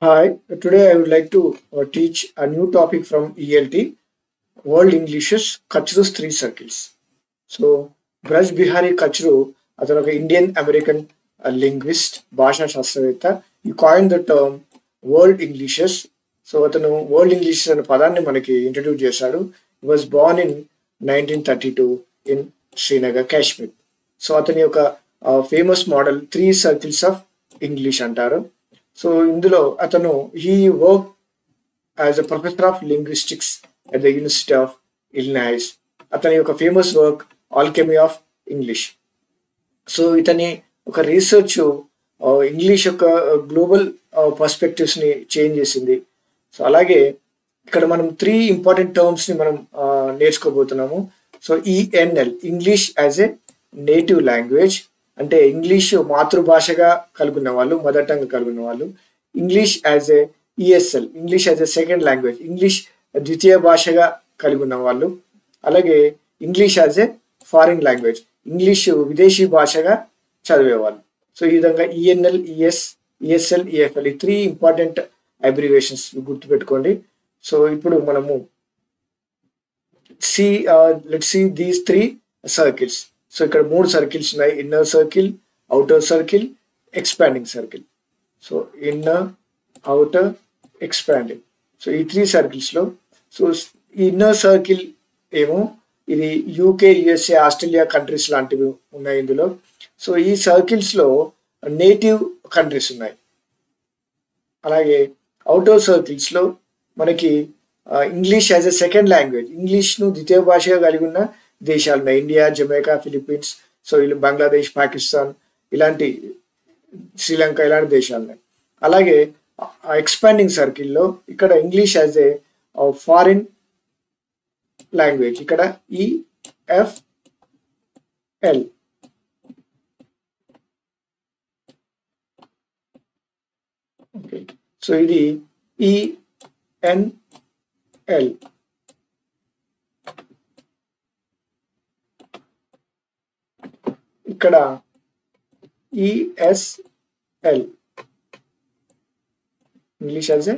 Hi, today I would like to teach a new topic from ELT, World Englishes, Kachru's Three Circles. So, Braj Bihari Kachru, అతను ఒక Indian American linguist భాషా శాస్త్రవేత్త ఈ coin the term world Englishes. So అతను world Englishes అనే పదాన్ని మనకి introduce చేశాడు. He was born in 1932 in Srinagar, Kashmir. So అతని యొక్క famous model three circles of English అంటారు. సో ఇందులో అతను he work as a professor of linguistics at the university of Illinois. అతని యొక్క famous work alchemy of English. So ఇతని ఒక research English యొక్క గ్లోబల్ పర్స్పెక్టివ్స్ని చేంజ్ చేసింది. సో అలాగే ఇక్కడ మనం త్రీ ఇంపార్టెంట్ టర్మ్స్ని మనం నేర్చుకోబోతున్నాము. So ENL, English as a native language, అంటే ఇంగ్లీష్ మాతృభాషగా కలుగున్న వాళ్ళు, మదర్ టంగ్ కలుగున్న వాళ్ళు. English as a ESL, English as a second language, English ద్వితీయ భాషగా కలిగి ఉన్న వాళ్ళు. అలాగే English as a foreign language, English విదేశీ భాషగా చదివేవాళ్ళు. సో ఈ విధంగా ఈఎన్ఎల్, ఈఎస్ఎల్, ఈఎఫ్ఎల్, ఈ త్రీ ఇంపార్టెంట్ అబ్రివేషన్స్ గుర్తుపెట్టుకోండి. సో ఇప్పుడు మనము let's see these three circles. So ఇక్కడ మూడు సర్కిల్స్ ఉన్నాయి: inner circle, outer circle, expanding circle. So inner, outer, expanding. So ఈ త్రీ సర్కిల్స్లో సో ఇన్నర్ సర్కిల్ ఏమో ఇది యూకే, యుఎస్ఏ, ఆస్ట్రేలియా కంట్రీస్ లాంటివి ఉన్నాయి ఇందులో. సో ఈ సర్కిల్స్లో నేటివ్ కంట్రీస్ ఉన్నాయి. అలాగే అవుటర్ సర్కిల్స్లో మనకి English as a second language, ఇంగ్లీష్ను ద్వితీయ భాషగా కలిగి ఉన్న దేశాలు ఉన్నాయి: ఇండియా, జమైకా, ఫిలిప్పీన్స్, సో వీళ్ళు బంగ్లాదేశ్, పాకిస్తాన్, ఇలాంటి శ్రీలంక, ఇలాంటి దేశాలు ఉన్నాయి. అలాగే ఎక్స్పాండింగ్ సర్కిల్లో ఇక్కడ English as a foreign language, ఇక్కడ ఈఎఫ్ఎల్. ఓకే, సో ఇది ఈఎన్ఎల్. ఇక్కడ ESL, English as a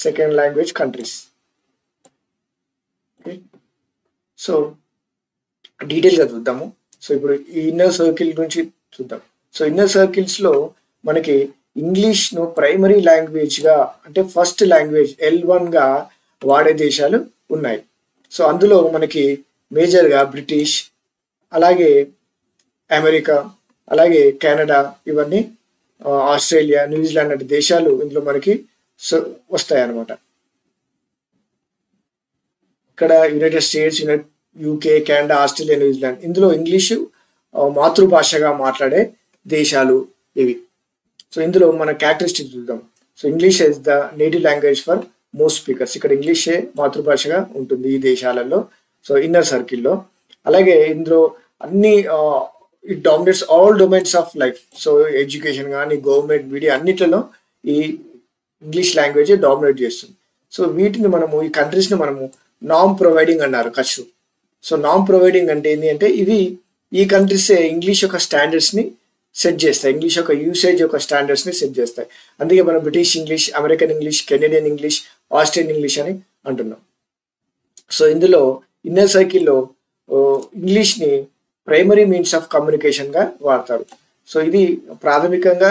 second language countries. Okay, so డీటెయిల్గా చూద్దాము. సో ఇప్పుడు ఈ ఇన్నర్ సర్కిల్ గురించి చూద్దాం. సో ఇన్నర్ సర్కిల్స్లో మనకి ఇంగ్లీష్ను ప్రైమరీ లాంగ్వేజ్గా, అంటే ఫస్ట్ లాంగ్వేజ్ L1గా వాడే దేశాలు ఉన్నాయి. సో అందులో మనకి మేజర్గా బ్రిటిష్, అలాగే అమెరికా, అలాగే కెనడా, ఇవన్నీ ఆస్ట్రేలియా, న్యూజిలాండ్ వంటి దేశాలు ఇందులో మనకి వస్తాయి అన్నమాట. ఇక్కడ United states, UK, Canada, Australia, New Zealand, ఇందులో ఇంగ్లీషు మాతృభాషగా మాట్లాడే దేశాలు ఇవి. సో ఇందులో మన క్యారెక్టరిస్టిక్స్ చూద్దాం. So English is the native language for most speakers, ఇక్కడ ఇంగ్లీషే మాతృభాషగా ఉంటుంది ఈ దేశాలలో. సో ఇన్నర్ సర్కిల్లో అలాగే ఇందులో అన్ని it dominates all domains of life. So education కానీ, గవర్నమెంట్, మీడియా, అన్నిట్లలో ఈ ఇంగ్లీష్ లాంగ్వేజ్ డామినేట్ చేస్తుంది. సో వీటిని మనము, ఈ కంట్రీస్ని మనము నామ్ ప్రొవైడింగ్ అన్నారు కచ్చు. సో నామ్ ప్రొవైడింగ్ అంటే ఏంటి అంటే ఇవి ఈ కంట్రీసే ఇంగ్లీష్ యొక్క స్టాండర్డ్స్ని సెట్ చేస్తాయి, ఇంగ్లీష్ యొక్క యూసేజ్ యొక్క స్టాండర్డ్స్ని సెట్ చేస్తాయి. అందుకే మనం British English, American English, Canadian English, Australian English అని అంటున్నాం. సో ఇందులో ఇన్నర్ సర్కిల్లో ఇంగ్లీష్ని ప్రైమరీ మీన్స్ ఆఫ్ కమ్యూనికేషన్గా వాడతారు. సో ఇది ప్రాథమికంగా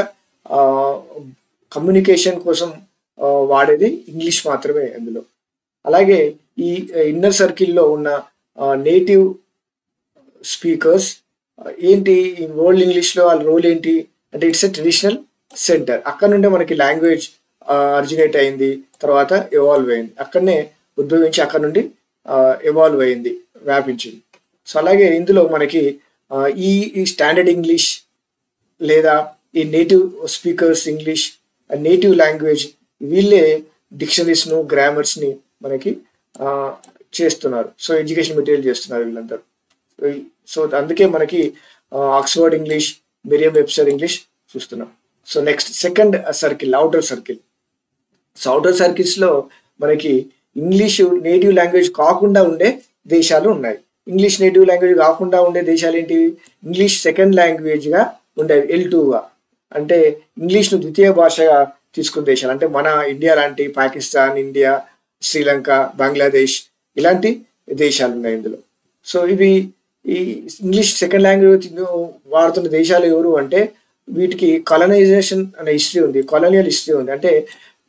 కమ్యూనికేషన్ కోసం వాడేది ఇంగ్లీష్ మాత్రమే అందులో. అలాగే ఈ ఇన్నర్ సర్కిల్లో ఉన్న నేటివ్ స్పీకర్స్ ఏంటి, ఈ వరల్డ్ ఇంగ్లీష్లో వాళ్ళ రోల్ ఏంటి అంటే ఇట్స్ ఎ ట్రెడిషనల్ సెంటర్. అక్కడ నుండే మనకి లాంగ్వేజ్ అరిజినేట్ అయింది, తర్వాత ఎవాల్వ్ అయింది, అక్కడనే ఉద్భవించి అక్కడ నుండి ఎవాల్వ్ అయింది, వ్యాపించింది. సో అలాగే ఇందులో మనకి ఈ స్టాండర్డ్ ఇంగ్లీష్ లేదా ఈ native speakers English, native language, వీళ్ళే డిక్షనరీస్ను, గ్రామర్స్ని మనకి చేస్తున్నారు. సో ఎడ్యుకేషన్ మెటీరియల్ చేస్తున్నారు వీళ్ళందరూ. సో అందుకే మనకి Oxford English, Merriam Webster English చూస్తున్నాం. So next second circle, outer circle. So outer సర్కిల్స్లో మనకి ఇంగ్లీషు నేటివ్ లాంగ్వేజ్ కాకుండా ఉండే దేశాలు ఉన్నాయి. ఇంగ్లీష్ నేటివ్ లాంగ్వేజ్ కాకుండా ఉండే దేశాలు ఏంటివి? ఇంగ్లీష్ సెకండ్ లాంగ్వేజ్గా ఉండేవి, L2గా. అంటే ఇంగ్లీష్ను ద్వితీయ భాషగా తీసుకున్న దేశాలు అంటే మన ఇండియా లాంటి పాకిస్తాన్, ఇండియా, శ్రీలంక, బంగ్లాదేశ్ ఇలాంటి దేశాలు ఉన్నాయి ఇందులో. సో ఇవి ఈ ఇంగ్లీష్ సెకండ్ లాంగ్వేజ్ వాడుతున్న దేశాలు ఎవరు అంటే వీటికి కాలనైజేషన్ అనే హిస్టరీ ఉంది, కాలనియల్ హిస్టరీ ఉంది. అంటే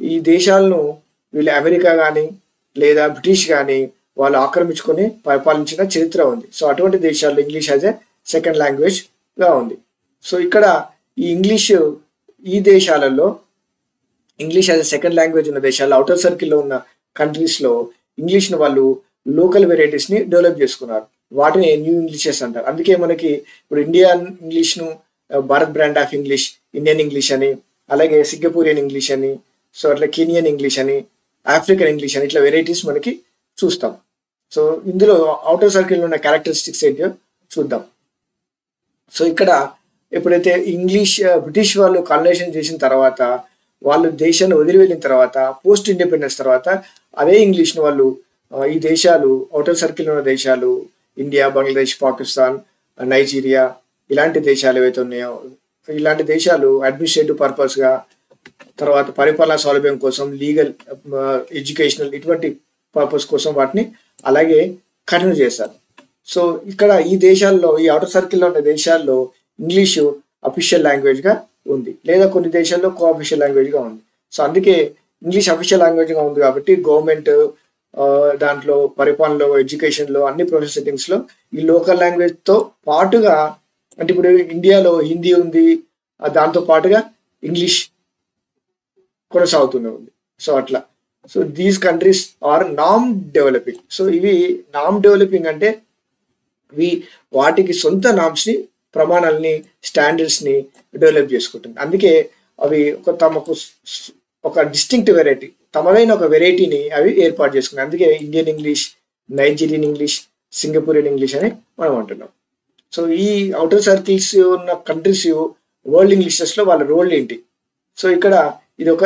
ఈ దేశాలను వీళ్ళు అమెరికా కానీ లేదా బ్రిటిష్ కానీ వాళ్ళు ఆక్రమించుకొని పరిపాలించిన చరిత్ర ఉంది. సో అటువంటి దేశాల్లో ఇంగ్లీష్ యాజ్ ఎ సెకండ్ లాంగ్వేజ్గా ఉంది. సో ఇక్కడ ఈ ఇంగ్లీష్ ఈ దేశాలలో English as a second language ఉన్న దేశాల్లో అవుటర్ సర్కిల్లో ఉన్న కంట్రీస్లో ఇంగ్లీష్ని వాళ్ళు లోకల్ వెరైటీస్ని డెవలప్ చేసుకున్నారు. వాటిని న్యూ ఇంగ్లీషెస్ అంటారు. అందుకే మనకి ఇప్పుడు ఇండియన్ ఇంగ్లీష్ను Bharat brand of English, Indian English అని, అలాగే సింగపూరియన్ ఇంగ్లీష్ అని, సో అట్లా కెనియన్ ఇంగ్లీష్ అని, ఆఫ్రికన్ ఇంగ్లీష్ అని ఇట్లా వెరైటీస్ మనకి చూస్తాం. సో ఇందులో అవుటర్ సర్కిల్లో ఉన్న క్యారెక్టరిస్టిక్స్ ఏంటో చూద్దాం. సో ఇక్కడ ఎప్పుడైతే ఇంగ్లీష్ బ్రిటిష్ వాళ్ళు కాలనైజేషన్ చేసిన తర్వాత వాళ్ళు దేశాన్ని వదిలి వెళ్ళిన తర్వాత పోస్ట్ ఇండిపెండెన్స్ తర్వాత అదే ఇంగ్లీష్ని వాళ్ళు ఈ దేశాలు అవుటర్ సర్కిల్ ఉన్న దేశాలు ఇండియా, బంగ్లాదేశ్, పాకిస్తాన్, నైజీరియా ఇలాంటి దేశాలు ఏవైతే ఉన్నాయో ఇలాంటి దేశాలు అడ్మినిస్ట్రేటివ్ పర్పస్గా, తర్వాత పరిపాలనా సౌలభ్యం కోసం, లీగల్, ఎడ్యుకేషనల్ ఇటువంటి పర్పస్ కోసం వాటిని అలాగే కంటిన్యూ చేశారు. సో ఇక్కడ ఈ దేశాల్లో ఈ అవుటర్ సర్కిల్లో ఉన్న దేశాల్లో ఇంగ్లీషు అఫీషియల్ లాంగ్వేజ్గా ఉంది, లేదా కొన్ని దేశాల్లో కో అఫీషియల్ లాంగ్వేజ్గా ఉంది. సో అందుకే ఇంగ్లీష్ అఫీషియల్ లాంగ్వేజ్గా ఉంది కాబట్టి గవర్నమెంట్ దాంట్లో పరిపాలనలో, ఎడ్యుకేషన్లో, అన్ని ప్రొఫెషనల్ సెట్టింగ్స్లో ఈ లోకల్ లాంగ్వేజ్తో పాటుగా అంటే ఇప్పుడు ఇండియాలో హిందీ ఉంది, దాంతో పాటుగా ఇంగ్లీష్ కొనసాగుతూనే ఉంది. సో అట్లా so these countries are non developing. So ఇవి నామ్ డెవలపింగ్ అంటే వాటికి సొంత నామ్స్ని, ప్రమాణాలని, స్టాండర్డ్స్ని డెవలప్ చేసుకుంటుంది. అందుకే అవి తమకు ఒక డిస్టింక్ట్ వెరైటీ, తమదైన ఒక వెరైటీని అవి ఏర్పాటు చేసుకున్నాయి. అందుకే Indian English, Nigerian English, Singaporean English అని మనం అంటున్నాం. సో ఈ అవుటర్ సర్కిల్స్ ఉన్న కంట్రీస్ వరల్డ్ ఇంగ్లీషెస్లో వాళ్ళ రోల్ ఏంటి? సో ఇక్కడ ఇది ఒక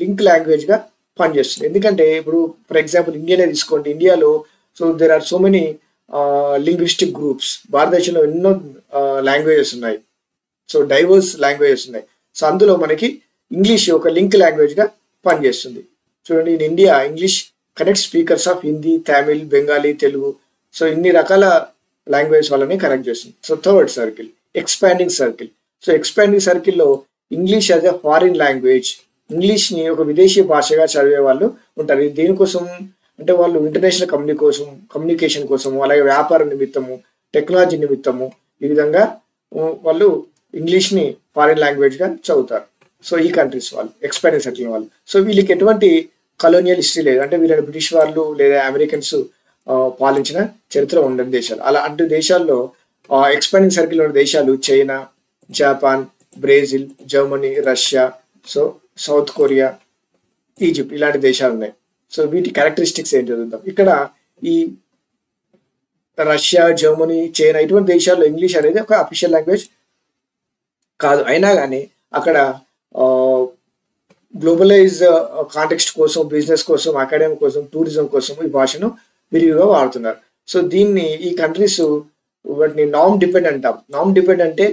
లింక్ లాంగ్వేజ్గా పనిచేస్తుంది. ఎందుకంటే ఇప్పుడు ఫర్ ఎగ్జాంపుల్ ఇండియానే తీసుకోండి. ఇండియాలో so there are so many linguistic groups. భారతదేశంలో ఎన్నో లాంగ్వేజెస్ ఉన్నాయి, సో డైవర్స్ లాంగ్వేజెస్ ఉన్నాయి. సో అందులో మనకి ఇంగ్లీష్ ఒక లింక్ లాంగ్వేజ్గా పనిచేస్తుంది. చూడండి, in India English connect speakers of Hindi, Tamil, Bengali, Telugu. So ఇన్ని రకాల లాంగ్వేజ్ వాళ్ళని కనెక్ట్ చేస్తుంది. So third circle expanding circle. So expanding సర్కిల్లో English as a foreign language, ఇంగ్లీష్ని ఒక విదేశీ భాషగా చదివే వాళ్ళు ఉంటారు. ఇది దేనికోసం అంటే వాళ్ళు ఇంటర్నేషనల్ కమ్యూనికేషన్ కోసము, అలాగే వ్యాపార నిమిత్తము, టెక్నాలజీ నిమిత్తము ఈ విధంగా వాళ్ళు ఇంగ్లీష్ని ఫారిన్ లాంగ్వేజ్గా చదువుతారు. సో ఈ కంట్రీస్ వాళ్ళు ఎక్స్పాండింగ్ సర్కిల్ వాళ్ళు. సో వీళ్ళకి ఎటువంటి కలోనియల్ హిస్టరీ లేదు, అంటే వీళ్ళని బ్రిటిష్ వాళ్ళు లేదా అమెరికన్స్ పాలించిన చరిత్ర ఉండని దేశాలు. అలాంటి దేశాల్లో ఎక్స్పాండింగ్ సర్కిల్ ఉన్న దేశాలు China, Japan, Brazil, Germany, Russia, so south Korea, Egypt ఇలాంటి దేశాలు ఉన్నాయి. సో వీటి క్యారెక్టరిస్టిక్స్ ఏంటి చూద్దాం. ఇక్కడ ఈ రష్యా, జర్మనీ, చైనా ఇటువంటి దేశాల్లో ఇంగ్లీష్ అనేది ఒక అఫీషియల్ లాంగ్వేజ్ కాదు. అయినా కానీ అక్కడ గ్లోబలైజ్ కాంటెక్స్ట్ కోసం, బిజినెస్ కోసం, అకాడమీ కోసం, టూరిజం కోసం ఈ భాషను విరివిగా వాడుతున్నారు. సో దీన్ని ఈ కంట్రీస్ వాటిని నామ్ డిపెండ్ అంటాం. నామ్ డిపెండ్ అంటే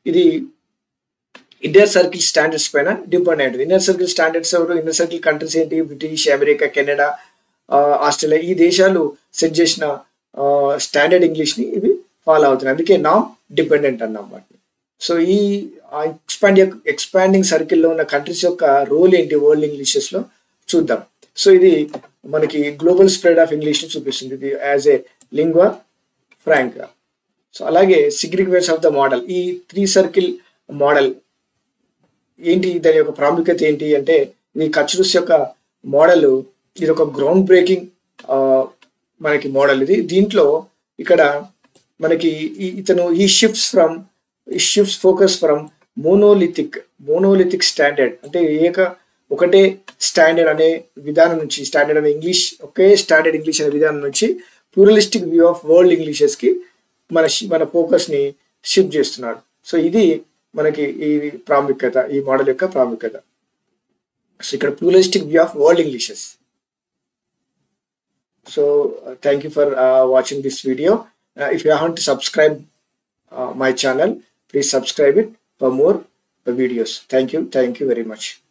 ఇది ఇన్నర్ సర్కిల్ స్టాండర్డ్స్ పైన డిపెండ్ అయ్యింది. ఇన్నర్ సర్కిల్ స్టాండర్డ్స్ ఎవరు? ఇన్నర్ సర్కిల్ కంట్రీస్ ఏంటి? బ్రిటిష్, అమెరికా, కెనడా, ఆస్ట్రేలియా ఈ దేశాలు సెట్ చేసిన స్టాండర్డ్ ఇంగ్లీష్ని ఇవి ఫాలో అవుతున్నాయి. అందుకే నామ్ డిపెండెంట్ అన్నాం వాటిని. సో ఈ ఎక్స్పాండింగ్ సర్కిల్లో ఉన్న కంట్రీస్ యొక్క రోల్ ఏంటి వరల్డ్ ఇంగ్లీషెస్లో చూద్దాం. సో ఇది మనకి గ్లోబల్ స్ప్రెడ్ ఆఫ్ ఇంగ్లీష్ని చూపిస్తుంది, ఇది యాజ్ ఏ లింగ్వా ఫ్రాంకా. సో అలాగే సిగ్నిఫికెన్స్ ఆఫ్ ద మోడల్, ఈ 3 సర్కిల్ మోడల్ ఏంటి, దాని యొక్క ప్రాముఖ్యత ఏంటి అంటే ఇది కచ్రూస్ యొక్క మోడల్. ఇది ఒక గ్రౌండ్ బ్రేకింగ్ మనకి మోడల్. ఇది దీంట్లో ఇక్కడ మనకి ఇతను ఈ shifts focus from monolithic standard, అంటే ఒకటే స్టాండర్డ్ అనే విధానం నుంచి, స్టాండర్డ్ అనే ఇంగ్లీష్, ఒకే స్టాండర్డ్ ఇంగ్లీష్ అనే విధానం నుంచి ప్లూరలిస్టిక్ వ్యూ ఆఫ్ వరల్డ్ ఇంగ్లీషెస్కి మన ఫోకస్ని షిఫ్ట్ చేస్తున్నాడు. సో ఇది మనకి ఈ ప్రాముఖ్యత, ఈ మోడల్ యొక్క ప్రాముఖ్యత. సో ఇక్కడ pluralistic view of world Englishes. So thank you for watching this video. If you haven't subscribed my channel, please subscribe it for more videos. Thank you very much.